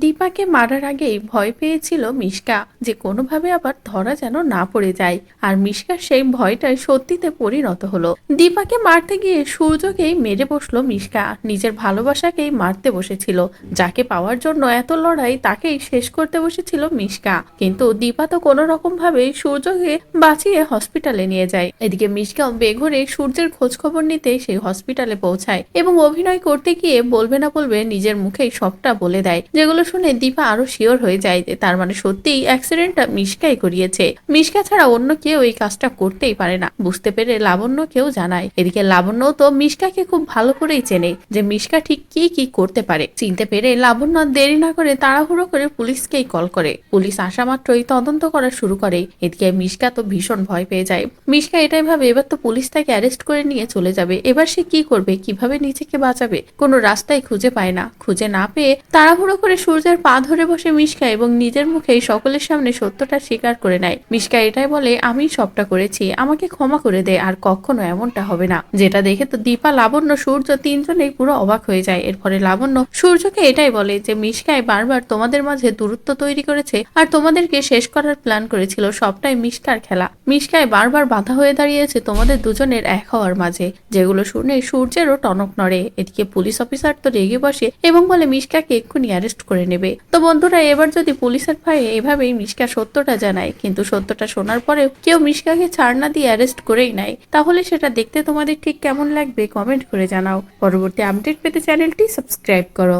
দীপাকে মারার আগেই ভয় পেয়েছিল মিশকা যে কোনোভাবে আবার ধরা যেন না পড়ে যায়, আর মিশকার সেই ভয়টাই সত্যিতে পরিণত হলো। দীপাকে মারতে গিয়ে সূর্যকেই মেরে বসলো মিশকা, নিজের ভালোবাসাকেই মারতে বসেছিল। যাকে পাওয়ার জন্য এত লড়াই তাকেই শেষ করতে বসেছিল মিশকা, কিন্তু দীপা তো কোনো রকম ভাবে সূর্যকে বাঁচিয়ে হসপিটালে নিয়ে যায়। এদিকে মিশকাও বেঘরে সূর্যের খোঁজ খবর নিতে সেই হসপিটালে পৌঁছায় এবং অভিনয় করতে গিয়ে বলবে না বলবে নিজের মুখেই সবটা বলে দেয়, যেগুলো শুনে দীপা আরো শিওর হয়ে যায় যে তার মানে সত্যিই অ্যাক্সিডেন্টটা মিশকাই করিয়েছে। মিশকা ছাড়া অন্য কেউ এই কাজটা করতেই পারে না। বুঝতে পেরে লাবণ্য কেউ জানায়। এদিকে লাবণ্য তো মিশকাকে খুব ভালো করেই চেনে যে মিশকা ঠিক কি কি করতে পারে। চিনতে পেরে লাবণ্য দেরি না করে তাড়াহুড়ো করে পুলিশকেই কল করে। পুলিশ আসা মাত্রই তদন্ত করা শুরু করে। এদিকে মিশকা তো ভীষণ ভয় পেয়ে যায়। মিশকা এটাই ভাবে এবার তো পুলিশ তাকে অ্যারেস্ট করে নিয়ে চলে যাবে, এবার সে কি করবে, কিভাবে নিজেকে বাঁচাবে, কোনো রাস্তায় খুঁজে পায় না। খুঁজে না পেয়ে তাড়াহুড়ো করে সূর্যের পা ধরে বসে মিশকা এবং নিজের মুখেই সকলের সামনে সত্যটা স্বীকার করে নেয়। মিশকা এটাই বলে, আমি সবটা করেছি, আমাকে ক্ষমা করে দে, আর কখনো এমনটা হবে না। যেটা দেখে তো দীপা, লাবণ্য, সূর্য তিনজনেই পুরো অবাক হয়ে যায়। এরপরে লাবণ্য সূর্যকে এটাই বলে যে মিশকায় বারবার তোমাদের মাঝে দূরত্ব তৈরি করেছে আর তোমাদেরকে শেষ করার প্ল্যান করেছিল, সবটাই মিশকার খেলা। মিশকায় বারবার বাধা হয়ে দাঁড়িয়েছে তোমাদের দুজনের এক হওয়ার মাঝে। যেগুলো শুনে সূর্যেরও টনক নড়ে। এদিকে পুলিশ অফিসার তো রেগে বসে এবং বলে মিশকাকে এক্ষুনি অ্যারেস্ট করে নেবে। তো বন্ধুরা, এবার যদি পুলিশের ভয়ে এভাবেই মিশকা সত্যটা জানায়, কিন্তু সত্যটা শোনার পরেও কেউ মিশকাকে ছাড় না দিয়ে অ্যারেস্ট করেই নেয়, তাহলে সেটা দেখতে তোমাদের ঠিক কেমন লাগবে কমেন্ট করে জানাও। পরবর্তী আপডেট পেতে চ্যানেলটি সাবস্ক্রাইব করো।